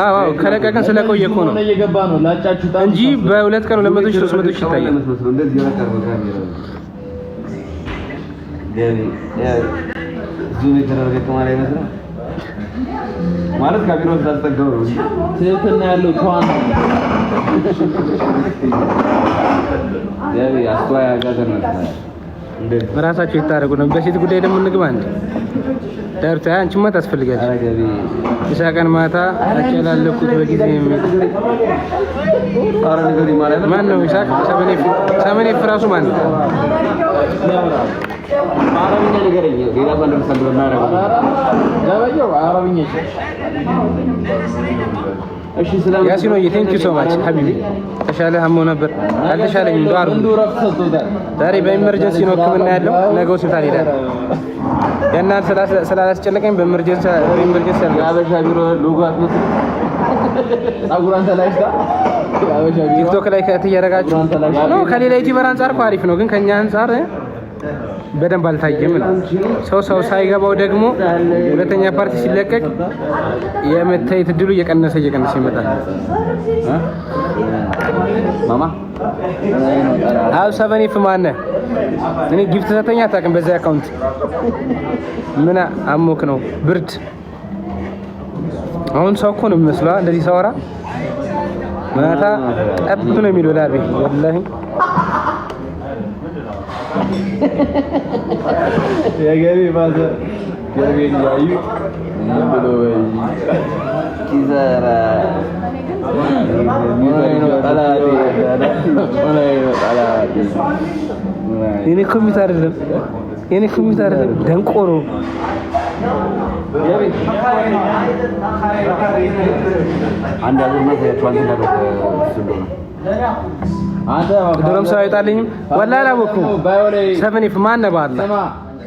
አዎ ከለቀቀን ስለቆየ እኮ ነው እንጂ በሁለት ቀን 200 ሺህ 300 ሺህ ይታያል። ማለት ካቢሮ ተስተገሩ ትህትና ያለው ተዋን ያቢ አስተዋይ አጋዘን ነው እንዴ በራሳቸው ይታረቁ ነው። በሴት ጉዳይ ደግሞ እንግባ እንዴ ዳርታ አንቺማ ታስፈልጋለች። ይሳቀን ማታ አጨላለኩት በጊዜ አረ ነገር ይማራል ማን ነው ይሳቅ ሰመኔ ፍራሱ ማን ነው አረብኛ ነገርኛ ሌላ ባንደም ሰልበ ማረጋ ዳባየው አረብኛ እሺ ሰላም ያሲኖ ቴንክ ዩ ሶ ማች ሀቢቢ ተሻለ ሀሞ ነበር አልተሻለኝም ዳሩ ዛሬ በኢመርጀንሲ ነው ህክምና ያለው ነገ ሆስፒታል ሄዳለሁ ያናል ስላላስጨነቀኝ በኢመርጀንሲ ያለው አበሻ ቢሮ ሎጎ አትመስል አጉራን ተላይታ አበሻ ቢሮ ቲክቶክ ላይ ከተያረጋችሁ ነው ከሌላ ዩቲዩበር አንፃር እኮ አሪፍ ነው ግን ከኛ አንፃር በደንብ አልታየም ነው ሰው ሳይገባው ደግሞ ሁለተኛ ፓርቲ ሲለቀቅ የመታየት እድሉ እየቀነሰ ይመጣል። ማማ አው ሰበኔፍ ማነ እኔ ጊፍት ሰተኛ አታውቅም በዛ አካውንት ምን አሞክ ነው ብርድ አሁን ሰው እኮ ነው የሚመስለው እንደዚህ ሰውራ ማታ ጠብ ነው የሚለው ላቤ ወላሂ የገቢ ባዘ ገቢን ያዩ ብሎ ኪዛራ የኔ ኮምፒውተር አይደለም ደንቆሮ አንድ አዘመተ ትራንስፈር ድሮም ሰው አይጣልኝም ወላሂ አላወኩም። ሰፈኔፍ ማን ነው ባላ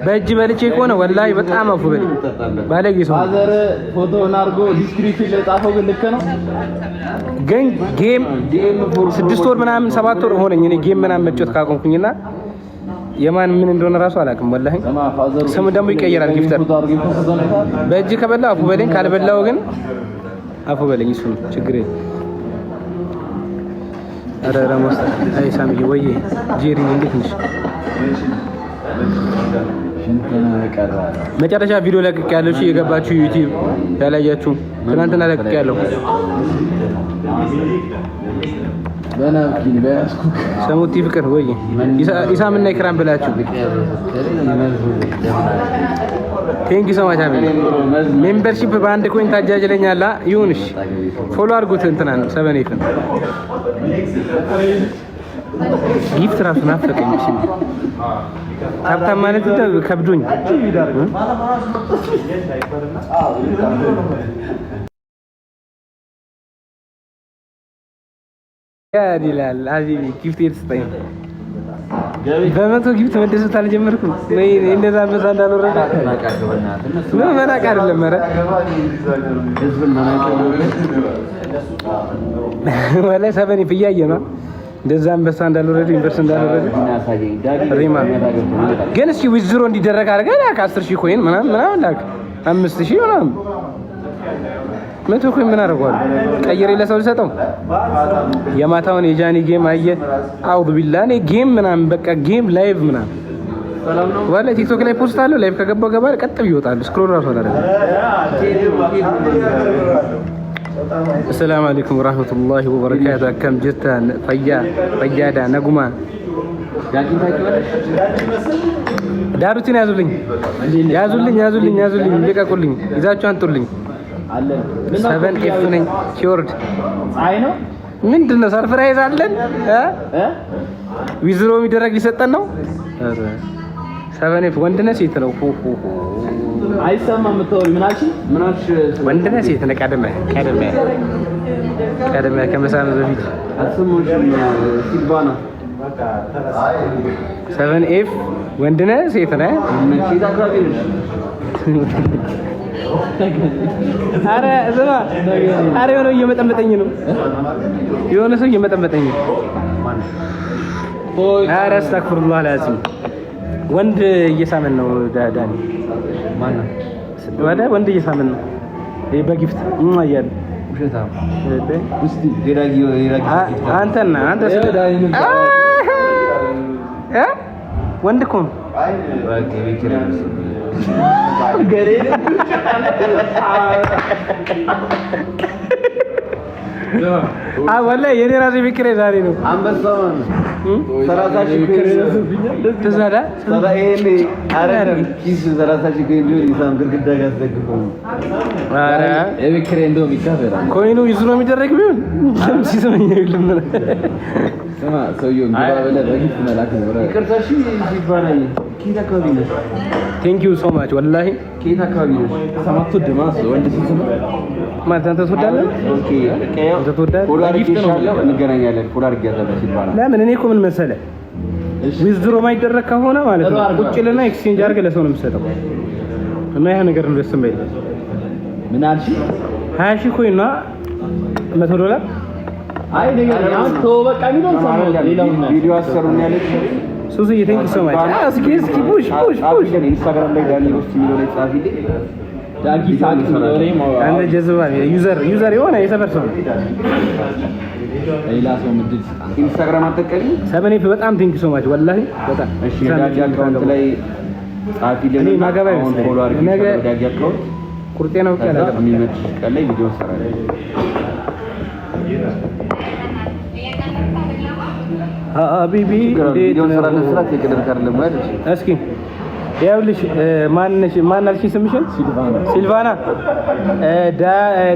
በእጅ በልቼ ከሆነ ወላሂ በጣም አፉ በል ባለጌ ሰው አዘር ፎቶውን አድርጎ ዲስክሪፕሽን ለጻፈው ግን ልክ ነው። ግን ጌም 6 ወር ምናምን 7 ወር ሆነኝ እኔ ጌም ምናምን መጫወት ካቆምኩኝና የማን ምን እንደሆነ ራሱ አላውቅም ወላሂ። ስም ደግሞ ይቀየራል ጊፍተር በእጅ ከበላ አፉ በለኝ ካልበላው ግን አፉ በለኝ እሱ ችግር የለም። አረ ረመስ አይ ሳምጂ ወይ ጄሪ እንዴት ነሽ? መጨረሻ ቪዲዮ ለቅቅ ያለው እሺ የገባችሁ ዩቲዩብ ያላያችሁ ትናንትና ለቅቅ ያለው በናፍኪን በያስኩ ሰሙቲ ፍቅር ወይ ኢሳምና ኢክራም ብላችሁ ቴንክ ዩ ሶ ማች አሜን ሜምበርሺፕ በአንድ ኮይን ታጃጅለኛላ ይሁንሽ ፎሎ አድርጉት እንትናን ሰበኔፍን ጊፍት ራሱ ናፈቀኝ እሺ ታብታ ማለት ከብዶኝ ያዲላል አዚቢ ጊፍት ይስጠኝ በመቶ ጊፍት መደሰት አልጀመርኩም ነይ እንደዛ በዛ እንዳልወረደ ምን መናቅ አይደለም ኧረ ወላሂ ሰበኔ ፍያየ ነው እንደዛ አንበሳ እንዳልወረደ ዩኒቨርስ እንዳልወረደ ሪማ ግን እስኪ ዊዝድሮ እንዲደረግ አድርገህ ላክ 10000 ኮይን ምናምን ላክ 5000 ምናምን 100 ኮይን ምን አደርገዋለሁ ቀይሬ ለሰው ልሰጠው የማታውን የጃኒ ጌም አየ አውዱ ቢላህ እኔ ጌም ምናምን በቃ ጌም ላይቭ ምናምን ወላሂ ቲክቶክ ላይ ፖስት አለው ላይቭ ከገባው ገባል ቀጥ ይወጣል ስክሮል ራሱ አላደረገ السلام عليكم ورحمة الله وبركاته كم جت فيادا نجوما داروتين يازولين بيكا كلين إذا كان تولين 7F نين كيورد عينه من دنا سرفرايز علن ها ويزرو ميدرك لساتنا 7F وندنا سيتلو አይሰማም ተወል ምናሽ ወንድና ሴት ነው ቀደመ ከመሳም በፊት አስሙሽ ሲልባና 7F ወንድና ሴት ነው ሴት አካባቢ ነሽ አረ ዘማ አረ የሆነ ሰው እየመጠመጠኝ ነው አረ አስተግፍሩላህ ላዚም ወንድ እየሳመን ነው ዳኒ ማነው ወንድ እየሳመን ነው በጊፍት እያለ ውሸታም እስቲ ሄዳጊ አንተና አንተ ወንድ እኮ ነው ወላሂ የኔ ራሴ ቢክሬ ዛሬ ነው አንበሳውን ሰራታሽ ተዛዳ ሰራኤል አረን ኪስ ሰራታሽ ከእንጆ ይሳም ግድግዳ ጋር ተደግፈው አረ የቢክሬ እንደው ይካፈራ ኮይኑ ይዙ ነው የሚደረግ ቢሆን ሲሰማኝ አይልም ስማ ሰውዬው ግባ በለ በጊፍት መላክ ነው ይቅርታሽ ይባላል ኪታ አካባቢ ነሽ ቴንክ ዩ ሶ ማች ወላሂ ኪታ አካባቢ ነሽ ሰማቱ ድማስ ወንድ ሲሰማ ማለት አንተ ትወዳለህ ኦኬ አንተ ትወዳለህ ጊፍት ነው እንገናኛለን ፎሎ አድርጌያለሁ ይባላል ለምን እኔ እኮ ምን መሰለህ ዊዝድሮ ማይደረግ ከሆነ ማለት ነው ቁጭ ልና ኤክስቼንጅ አድርገህ ለሰው ነው የምትሰጠው እና ያ ነገር ነው ደስ የማይል ምን አልሽ 20 ሺህ ኮይና $100 አይ ነገር አሁን ተወበቃ ቢሆን ሰማው ሌላው ቪዲዮ አሰሩኝ ያለች ሱዚ ቴንክ ዩ ሶ ማች እስኪ ፑሽ ኢንስታግራም ላይ ዳኒ ውስጥ የሚለው ላይ ጻፊልኝ ዳጊ ታክስ ነው አንተ ጀዝባ ዩዘር የሆነ የሰፈር ሰው ሌላ ሰው ምድል ኢንስታግራም አጠቀሚ ሰበኔ በጣም ቴንክ ዩ ሶ ማች ወላሂ በጣም እሺ ዳጊ አካውንት ላይ ጻፊልኝ እኔ ማገባ ፎሎ አድርጊ ነገ ዳጊ አካውንት ቁርጤ ነው ካለ የሚመች ቀን ላይ ቪዲዮ ሰራለሁ ሀቢቢ ቪዲዮ ሰራለሁ ስራ ተቀደር ካርለም ማለት እስኪ ያውልሽ ማናልሽ ስምሽን ሲልቫና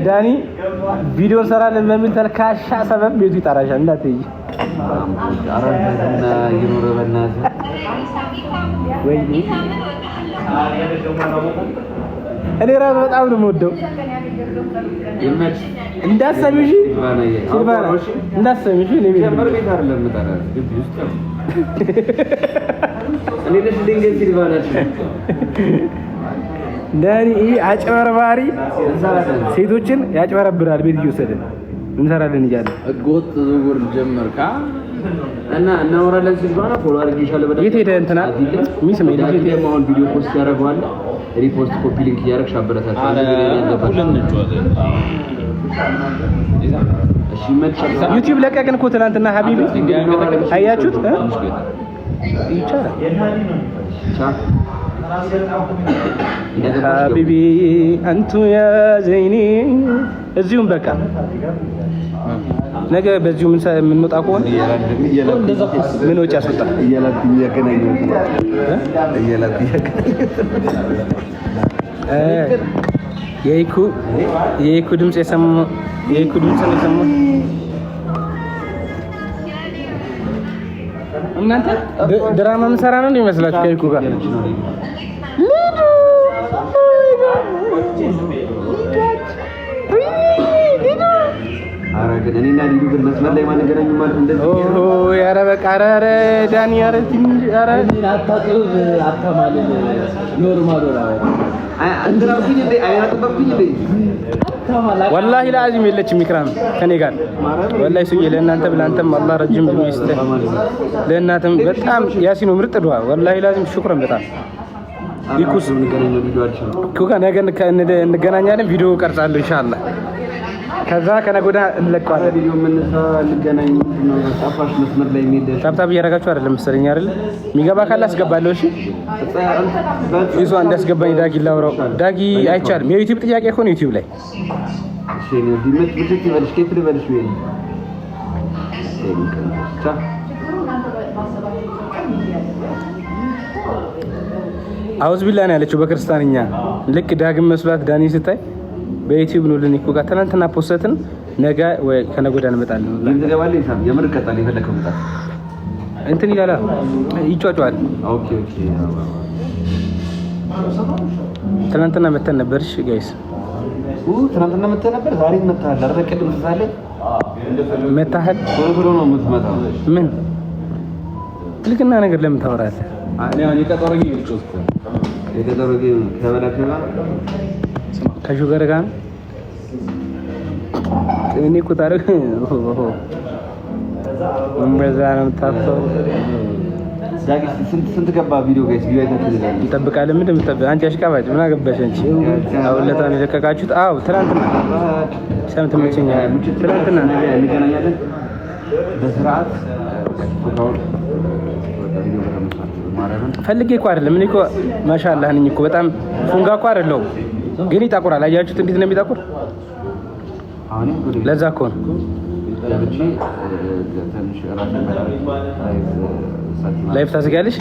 ዳኒ ቪዲዮ ሰራለን በሚል ተልካሻ ሰበብ ቤቱ ይጣራሻል እንዳትይ አራንተና ይኖር በእናትህ ወይ እኔ ራሱ በጣም ነው የምወደው ይመች እንዳሰምሽ ሲልቫና እንዳሰምሽ እኔ ቤት አይደለም መጣራ ግቢ ውስጥ እኔ ለሽ ድንገት ሲልቫና ዳኒ አጭበርባሪ ሴቶችን ያጭበረብራል ቤት እየወሰደ እንሰራለን እያለ ህገወጥ ዝውውር ጀመርካ እና እናወራለን ሲልቫና ፎሎ አድርጌሻለሁ በደንብ የት ሄደ እንትና ሚስም ሄደ አሁን ቪዲዮ ፖስት ያደርገዋል ሪፖስት ኮፒ ሊንክ ያደርግሽ አበረታች ዩቲዩብ ለቀቅን እኮ ትናንትና ሀቢቢ አያችሁት ይቻላል ሀቢቢ አንቱ ያ ዘይኒ እዚሁም በቃ ነገ በዚሁ የምንወጣ ከሆነ ምን ወጪ ያስወጣ የኢኩ ድምጽ የሰማው የኢኩ ድምጽ ነው የሰማው እናንተ ድራማ ምንሰራ ነው እንደሚመስላችሁ ከኢኩ ጋር አረገ እኔና ሊዱ ግን መስመር ላይ ማን ገናኙ ማለት እንደዚህ ኦሆ ያረ በቃ አረ ዳኒ ያረ ትንሽ አረ አታጥብ አታማልል ኖርማል ወራ አንድራውኝ እንደ አይናጥበብኝ እንደ ወላሂ ለአዚም የለችም ኢክራም ከኔ ጋር ወላሂ ሱዬ ለእናንተ ብላንተም አላህ ረጅም እድሜ ይስጥህ ለእናንተም በጣም ያሲኖ ምርጥ ዱዓ ወላሂ ለአዚም ሽኩራን በጣም ይኩስ እንገናኛለን ቪዲዮ አልችልም ኩካ ነገ እንገናኛለን ቪዲዮ ቀርጻለሁ ኢንሻአላህ ከዛ ከነገ ወዲያ እንለቀዋለን ቪዲዮ እንገናኝ ነው ጣፋሽ መስመር ላይ የሚል ታብታብ እያደረጋችሁ አይደለም መሰለኝ አይደል የሚገባ ካለ አስገባለሁ እሺ ይዞ እንዳስገባኝ ዳጊ ላውራው ዳጊ አይቻልም የዩቲዩብ ጥያቄ ሆነ ዩቲዩብ ላይ እሺ ነው ዲመት ብትት ይበልሽ ከት ልበልሽ ወይ አውዝ ቢላህ ነው ያለችው በክርስቲያንኛ ልክ ዳግም መስሏት ዳኒ ስታይ በዩቲዩብ ነው ለኒኮ ጋር ትናንትና ፖስተትን ነገ ወይ ከነገ ወዲያ እንመጣለን ምን ትገባለህ ይሳም የምር ቀጣል የፈለከው መጣ እንትን ይላል ይጫጫዋል ኦኬ ትናንትና መተን ነበርሽ ጋይስ ትናንትና መተን ነበር ዛሬ መተሃል አረቀድም ተሳለ መተሃል ቶሎ ነው የምትመጣው ምን ልክና ነገር ለምን ታወራለህ እኔ አሁን የቀጠሮኝ ይልጮስ የቀጠሮኝ ከበላከና ከሹገር ጋር እኔ እኮ ታሪክ በዛ ነው የምታፈው ስንት ገባ ቪዲዮ ጋይስ? ቪዲዮ አይተካል እንጠብቃለን። ምንድን የምትጠብቅ አንቺ አሽቃባጭ ምን አገባሽ አንቺ? አሁን ለታን የለቀቃችሁት? አዎ ትናንትና ሰምት ምንጭኛ ትናንትና እንገናኛለን በስርዓት ፈልጌ እኮ አይደለም። እኔ እኮ ማሻአላህ ነኝ እኮ በጣም ፉንጋ እኮ አይደለሁም፣ ግን ይጠቁራል። አያችሁት እንዴት ነው የሚጠቁር? ለዛ እኮ ነው ላይፍ ታዘጋለሽ።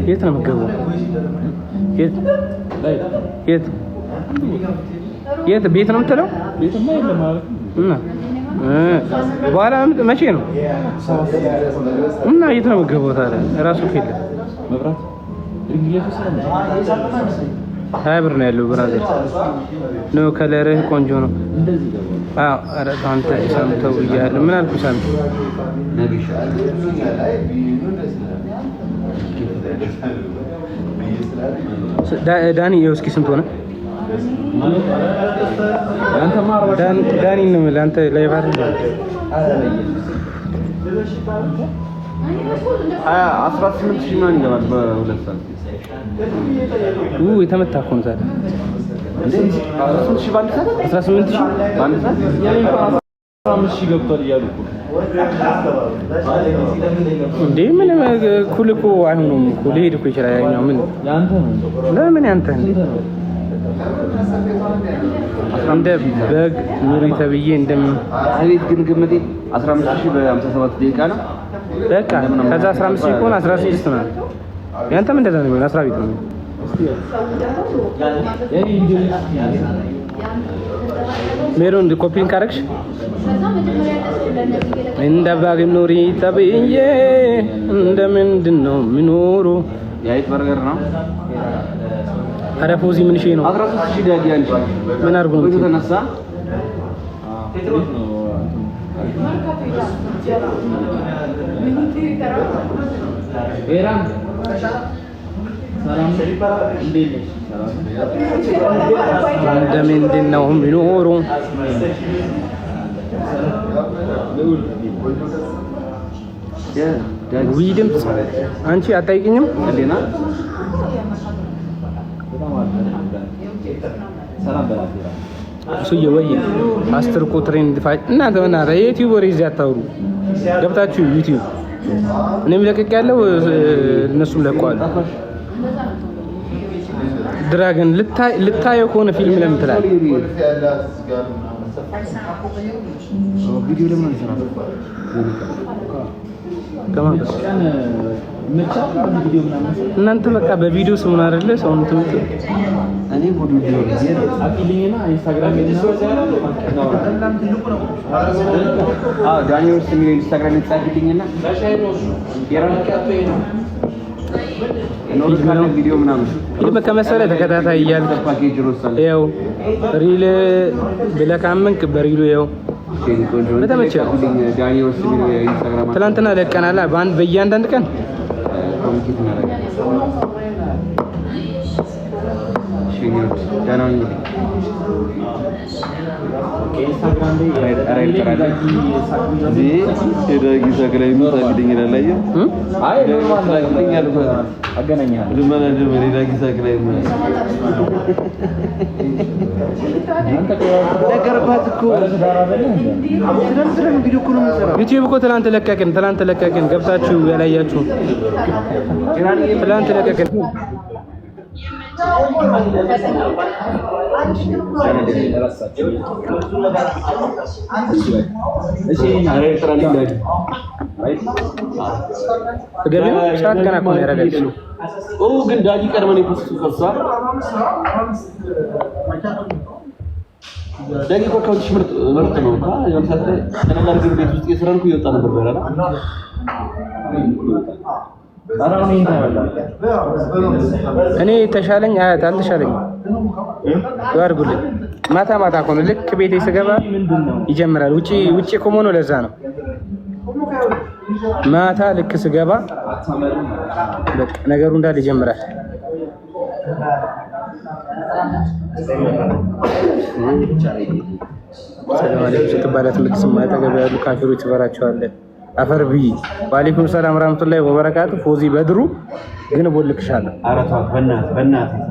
የት ነው የምትገባው? የት ቤት ነው የምትለው? ቤትማ የለም ማለት እና በኋላ መቼ ነው እና የት ነው የምትገባው ታዲያ? እራሱ ከለ መብራት ሀያ ብር ነው ያለው ብራዘር ነው። ከለርህ ቆንጆ ነው። አዎ ኧረ አንተ ሰምተው እያለ ምን አልኩ? ሳምንት ዳኒ ይኸው እስኪ ስንት ሆነ? ዳኒ ነው ለአንተ ላይ ባር 18,000 ምናምን ይገባል በሁለት ሰዓት። የተመታ እኮ ነው ታዲያ። 18,000 በአንድ ሰዓት 18,000 በአንድ ሰዓት 15,000 ገብቷል እያሉ እንዴ? ምን ኩል እኮ አይሆንም እኮ ሊሄድ እኮ ይችላል። ያኛው ምን ያንተ ነው? ለምን ያንተ ነው? እንደ በግ ኑሪ ተብዬ እንደምን አቤት ግን ግምቴ 15,000 በ57 ደቂቃ ነው። በቃ ከዛ 15,000 ከሆነ 16 ነው። ያንተም እንደዛ ነው የሚሆነው። 10 ቤት ነው። ሜሮን ኮፒን ካረክሽ እንደ በግ ኑሪ ተብዬ እንደምንድን ነው የሚኖሩ? የአይጥ በርገር ነው። ኧረ ፎዚ ምን ሺህ ነው? 13,000 ዳጊ አንቺ ምን አድርጎ ነው ተነሳ? ኤራም ሰላም እንዴት ነሽ? እንደምንድን ነው የሚኖሩ? ውይ ድምፅ አንቺ አታይቅኝም? እንዴና ሰላም በላት እሱዬ ወይ አስተር ቁጥሬን ድፋጭ እናንተ በእናትህ የዩቲዩብ ወሬ እዚህ አታውሩ። ገብታችሁ ዩቲዩብ እኔም ለቅቅ ያለው እነሱም ለቀዋል። ድራገን ልታየው ከሆነ ፊልም ለምን ትላለህ? ቪዲዮ ለምን እንሰራለን? ከማን ጋር እናንተ በቃ በቪዲዮ ስሙን አይደለ ሰውን ትምጡ። እኔ ቪዲዮ አቂሊና ኢንስታግራም ዳኒ ውስጥ የሚለው ኢንስታግራም ይጻፍልኝና ቪዲዮ ምናምን ፊልም ከመሰለህ ተከታታይ እያልክ ይኸው ሪል ብለህ ካመንክ በሪሉ ይኸው በተመቸህ ትናንትና ለቀናላ በእያንዳንድ ቀን ዩቲዩብ እኮ ትናንት ለቀቅን ገብታችሁ ያላያችሁ ትናንት ለቀቅን። ግን ዳጊ ቀድመን የፖስቱ ፈርሷል። ዳጊ እኮ አካውንትሽ ምርጥ ነው። የሆነ ሰዓት ላይ ተነጋር ግን ቤት ውስጥ የስራንኩ እየወጣ ነበር በራራ እኔ ተሻለኝ አያት አልተሻለኝ ያርጉልኝ። ማታ እኮ ነው ልክ ቤቴ ስገባ ይጀምራል። ውጪ ቆሞ ነው። ለዛ ነው ማታ ልክ ስገባ በቃ ነገሩ እንዳለ ይጀምራል። ሰላም አለይኩም ስትባላት ምትስማ አጠገብ ያሉ ካፊሮች ትፈራቸዋለህ። አፈርቢ ወአለይኩም ሰላም ወራህመቱላሂ ወበረካቱ። ፎዚ በድሩ ግን ቦልክሻለሁ። አራቷት በእናትህ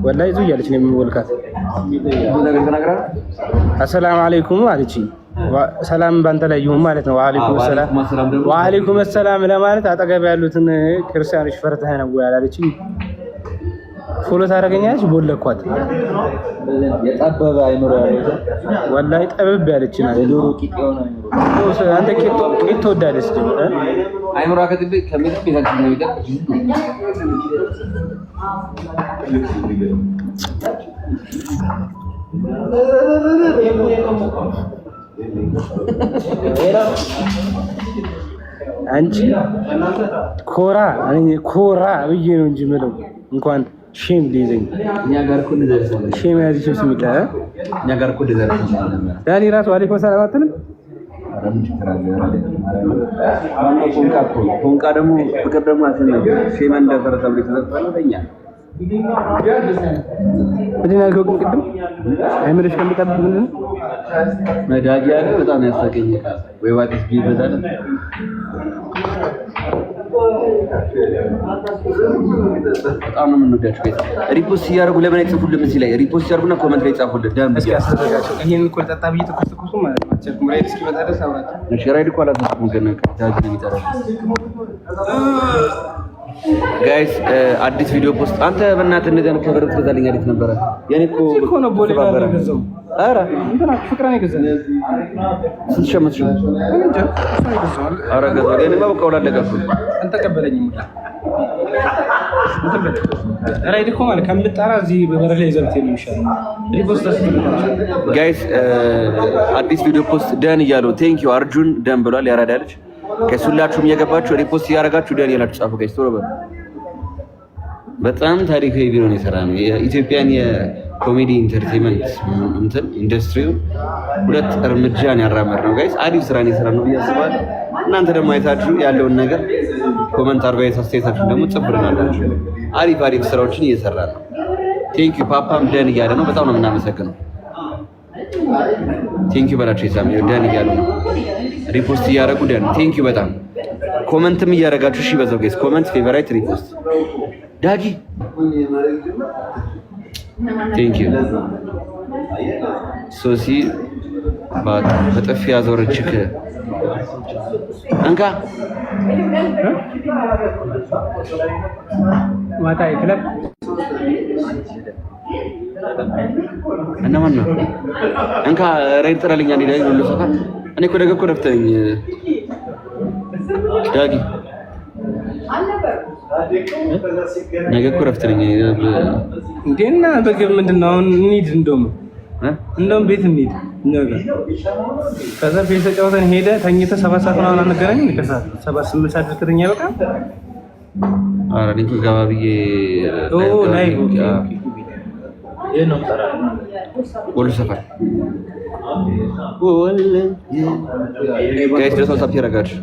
ወላሂ ዙ እያለች ነው የሚቦልካት። አሰላሙ አለይኩም አለችኝ። ሰላም ባንተ ላይ ይሁን ማለት ነው። ወአለይኩም ሰላም ለማለት አጠገብ ያሉትን ክርስቲያኖች ፈርተህ ነው ያላለችኝ። ፎሎ ታደርገኛለች። ቦለኳት። የጠበበ አይምሮ ያለው ወላሂ ጠበብ ያለች ናት። የዶሮ ቂጥ የሆነ አይምሮ አንተ ቂጥ ትወዳለች አይምሮ ከጥብ ከሚጥብ ይዛችሁ ነው ይደቅ አንቺ ኮራ ብዬ ነው እንጂ ምለው እንኳን ሼም ሊይዘኝ እኛ ጋር እኮ እንደዛ ሼም ያዝሽ ስሚጣ እኛ ጋር እኮ እንደዛ ዳኒ ራሱ ወአለይኩም ሰላም አትልም። ፎንቃ ደግሞ ፍቅር ደግሞ አሰነ ሼም እንደፈረሰብ ተዘፈለኛ ምንድን ያልከው ግን ቅድም አይምርሽ ከሚቀጥል ምንድን መዳጊ ያለ በጣም ያሳቀኛል። ወይ ዋዲስ ቢበዛል በጣም ነው የምንወዳቸው። ቤት ሪፖስት እያደረጉ ለምን አይጽፉልም? እዚህ ላይ ሪፖስት ያደርጉና ኮሜንት ላይ ጻፉልን። ዳም እስኪ አስተካክላችሁ ይሄን እኮ ጠጣ ብዬ ተኩስ ማለት ነው። አቸርኩም ራይድ እስኪ መጣ ደስ አውራት እሺ ራይድ እኮ አላዘዝኩም ገና ዳጊ ነው የሚጠራው። ጋይስ አዲስ ቪዲዮ ፖስት አንተ በእናትህ እንደገና ከበር ትገዛልኝ አሪፍ ነበረ። የኔ እኮ ነው ቦሌ ጋር ገዛው። አረ እንትና ፍቅራን ይገዛል ስትሸምት ሸም እንጃ ሳይገዛል። አረ ገዛው የኔ ማበቃው ላለቀኩ አንተ ቀበለኝም ራይድ እኮ ማለት ከምጣራ እዚህ በበር ላይ ዘብት የሚሻለው ሪፖስት አስተካክላችሁ ጋይስ አዲስ ቪዲዮ ፖስት ደን እያለው ቴንክ ዩ አርጁን ደን ብሏል። ያራዳልች ከሱላችሁም እየገባችሁ ሪፖስት እያደረጋችሁ ደን ያላችሁ ጻፉ ጋይስ ቶሎ በሉ። በጣም ታሪካዊ ቪዲዮ ነው የሰራነው። የኢትዮጵያን የኮሜዲ ኢንተርቴይንመንት እንትን ኢንዱስትሪው ሁለት እርምጃን ያራመድ ነው ጋይስ። አሪፍ ስራ ነው የሰራነው ብዬ አስባለሁ። እናንተ ደግሞ አይታችሁ ያለውን ነገር ኮሜንት አድርጋችሁ አስተያየታችሁን ደግሞ ጽፉልናላችሁ። አሪፍ ስራዎችን እየሰራን ነው። ቴንክ ዩ ፓፓም ደን እያለ ነው። በጣም ነው የምናመሰግነው። ቴንክ ዩ በላችሁ ይሳም ደን እያሉ ነው። ሪፖስት እያደረጉ ደን ቴንክ ዩ በጣም ኮሜንትም እያደረጋችሁ እሺ በዛው ጋይስ ኮሜንት ፌቨራይት ሪፖስት ዳጊ ቴንክ ዩ ሶሲ በጥፊ ያዞረችክ እንካ ማታይ ክለብ እነማን ነው እንካ ራይድ ጥራልኝ አንዴ ዳጊ ሁሉ ሰፋ እኔ እኮ ደገ እኮ ደፍተኝ ዳጊ ነገ እኮ ረፍት ነኝ እንዴና በግብ ምንድነው አሁን እንሂድ እንደውም ቤት እንሂድ ነገ ከዛ ቤት ተጫውተን ሄደ ተኝተ 7 ሰዓት ነው አንገናኝ ከሰዓት 7-8 ሰዓት ከተኛ በቃ አረ ልጅ ጋባ ብዬ ላይ የነው ተራ ወሉ ሰፈር ጋይስ ደስ ወጣ ያረጋችሁ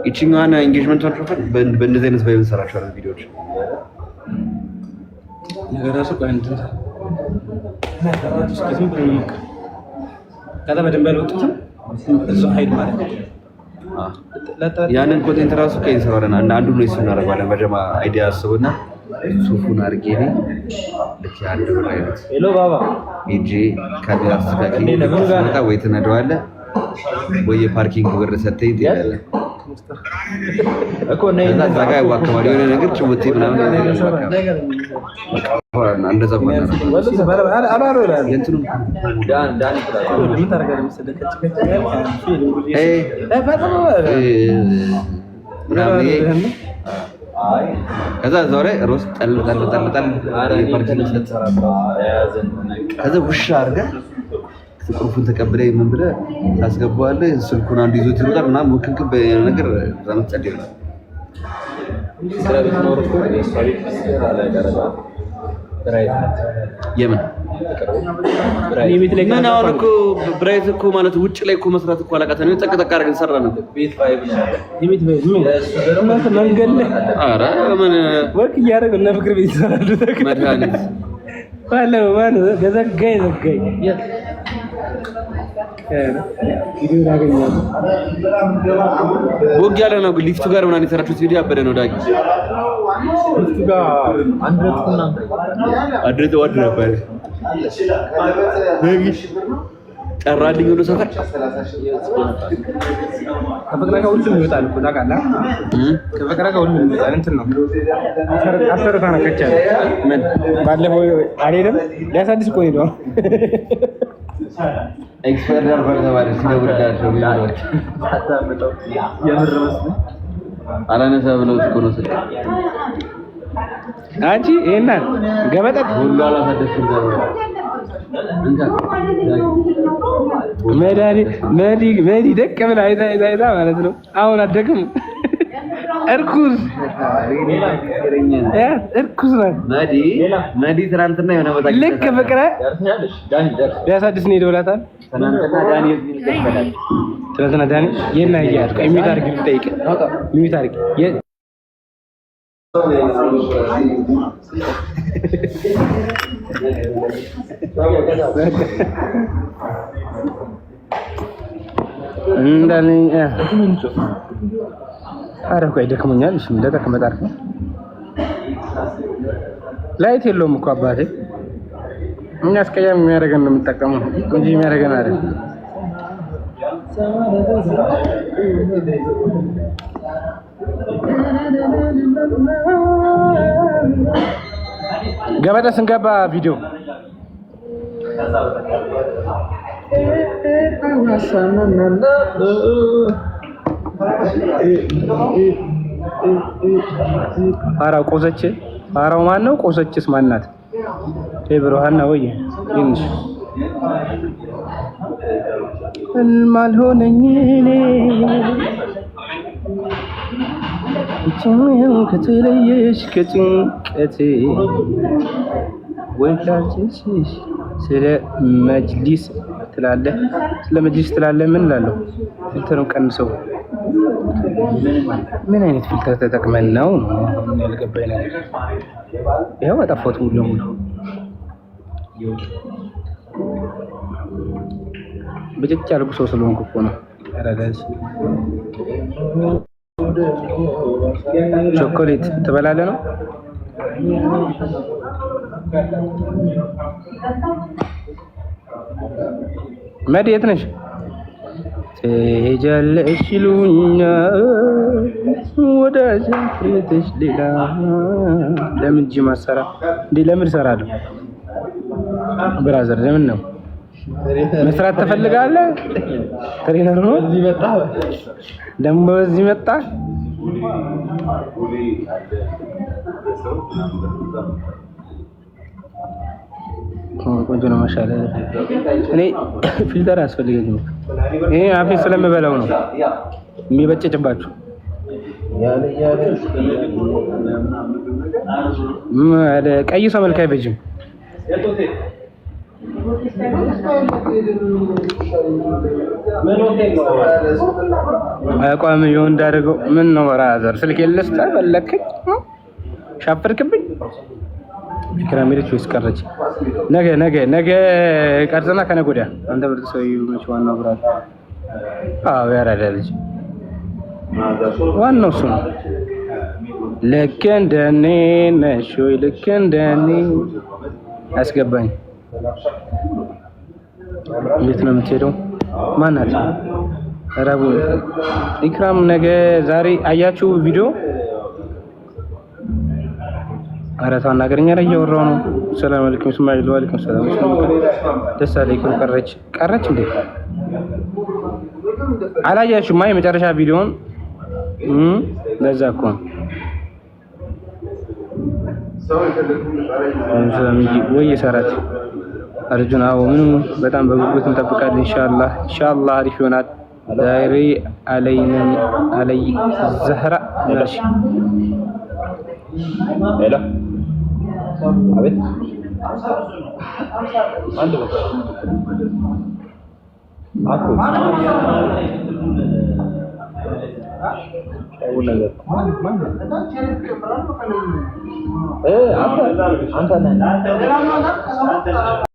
ኢቺኛና ኢንጌጅመንት አልፈፈን በእንደዚህ አይነት ባይሆን ሰራቸው አይደል ቪዲዮዎች ነገራሱ ባንድ እስኪዝም ብለን ካታ በደንብ ያልወጡትም እዛው ሀይል ማለት ያንን ኮንቴንት ራሱ ከይሰራና አንዱ ነው ይስናረጋለን በጀማ አይዲያ አስቡና ሱፉን አርጌ ነው ልክ ያንዱ አይነት ሄሎ ባባ ኢጂ ካሜራ አስተካክል ለምን ወይ ትነደዋለህ ወይ የፓርኪንግ ብር ሰጥተኝ ትሄዳለህ እኮ ነይ ታጋ ያዋከማል የሆነ ነገር ጭውቴ ምናምን ነገር እንደዛ ሆነ አላሮ የእንትኑ ዳን ምን ታረጋለህ መሰለህ ከዛ እዛው ላይ ሮስ ጠል የፓርኪንግ ሰጥተህ ከዛ ውሻ አድርገህ ቁልፉን ተቀብለህ ምን ብለህ ታስገባዋለህ። ስልኩን አንዱ ይዞት ይወጣል ምናምን ወክንክብ ነገር ዘመን ጸድ ይላል። የምን ምን አሁን እኮ ብራይት እኮ ማለት ውጭ ላይ እኮ መስራት እኮ አላቃተን ነው። ጠቅጠቅ አድርገን ሰራን እኮ ቤት ፋይቭ ነው የቤት ፋይቭ ምን መንገድ ላይ ኧረ ምን ወክ እያደረገ እና ፍቅር ቤት ይሰራሉ። መድኃኒት ባለው ማን ገዘጋይ ቪዲዮ ያገኛል። ቦግ ያለ ነው። ሊፍቱ ጋር ምናምን የሰራችሁት ቪዲዮ ያበደ ነው። ዳጊ ሊፍቱ ጋር አንድረት ወድ ነበር። ጠራልኝ ብሎ ሰፈር ከፍቅራ ጋር ሁሉም ይወጣል እኮ ታውቃለህ። ከፍቅራ ጋር ሁሉም ይወጣል። እንትን ነው አሰርታ ነው ከቻለ ምን ባለፈው አልሄድም ሊያሳድስ እኮ ሄደው ኤክስፐርት ነበር ተባለ ሲደውልላቸው ቢሮች አታምጠው የምር መስሎኝ አላነሳ ብለው እኮ ነው ስልክ አንቺ ይሄና ገበጠት ሁሉ አላሳደስም ዘሮ መዲ ደቅ ብላ አይታ ማለት ነው። አሁን አደግም እርኩስ ናት መዲ ትናንትና የሆነ ቦታ ልክ ፍቅረ ሊያሳድስ ነው ይደውላታል። ትናንትና ዳኒ የና ያያት ሚት አድርጊ ልጠይቅ ሚት አድርጊ እንዳለኝ ኧረ ቆይ ደክሞኛል። እሺ ለተቀመጥ አርፈ ላይት የለውም እኮ አባቴ። እኛ አስቀያሚ የሚያደርገን ነው የምንጠቀመው እንጂ የሚያደርገን አይደል። ገበታ ስንገባ ቪዲዮ ፋራው ቆዘች። ፋራው ማን ነው? ቆዘችስ ማን ናት? ብሩሃና ወይ እንሽ ማልሆነኝ እኔ እቺም ከተለየሽ ከጭንቀቴ ወላጅሽ ስለ መጅሊስ ትላለህ። ስለ መጅሊስ ትላለህ ምን እላለሁ? ፊልተሩን ቀንሰው። ምን አይነት ፊልተር ተጠቅመን ነው ያልገባኝ ነገር? ይኸው አጠፋሁት ሙሉ ለሙሉ። ብጭጭ ያልኩ ሰው ስለሆንኩ እኮ ነው። አራዳስ ቾኮሌት ትበላለህ ነው? መዲ የት ነሽ? ትሄጃለሽ ይሉኛል ወዳጅ ፍትሽ ሌላ ለምን ጂም አሰራ እንዴ? ለምን እሰራለሁ? ብራዘር ለምን ነው መስራት ትፈልጋለህ? ትሬነር ነው እዚህ መጣ ደሞ እዚህ መጣ። ቆንጆ ነው ማሻአላ። እኔ ፊልተር አያስፈልገኝም። ይሄ አፌ ስለምበላው ነው የሚበጭጭባችሁ። ቀይ ሰው መልክ አይበጅም። አቋም ይሁን እንዳደረገው ምን ነው ብራዘር? ስልክ የለስታ ፈለከኝ ሻፈርክብኝ። ክራሜሪች ወይስ ቀረች? ነገ ቀርጽና ከነገ ወዲያ አንተ ብርት ሰው ይመች ዋናው ብራት። አዎ ያራዳ ልጅ ዋናው እሱ ነው። ልክ እንደኔ ነሽ ወይ? ልክ እንደኔ አስገባኝ። የት ነው የምትሄደው? ማናት? ረቡ ኢክራም ነገ ዛሬ አያችሁ ቪዲዮ? አራታ እናገረኛ ላይ እያወራሁ ነው። ሰላም አለይኩም እስማኤል። ወአለይኩም ሰላም። ደስ አለይኩም። ቀረች እንዴ? አላያችሁማ የመጨረሻ ቪዲዮን? ለዛ እኮ ነው ወይ የሰራት አርጁን። አዎ ምንም በጣም በጉጉት እንጠብቃለን። ኢንሻአላህ አሪፍ ይሆናል። ዛሬ አለይ ዘህራ ማሽ ሄሎ አቤት አንድ ቦታ አኩ አንተ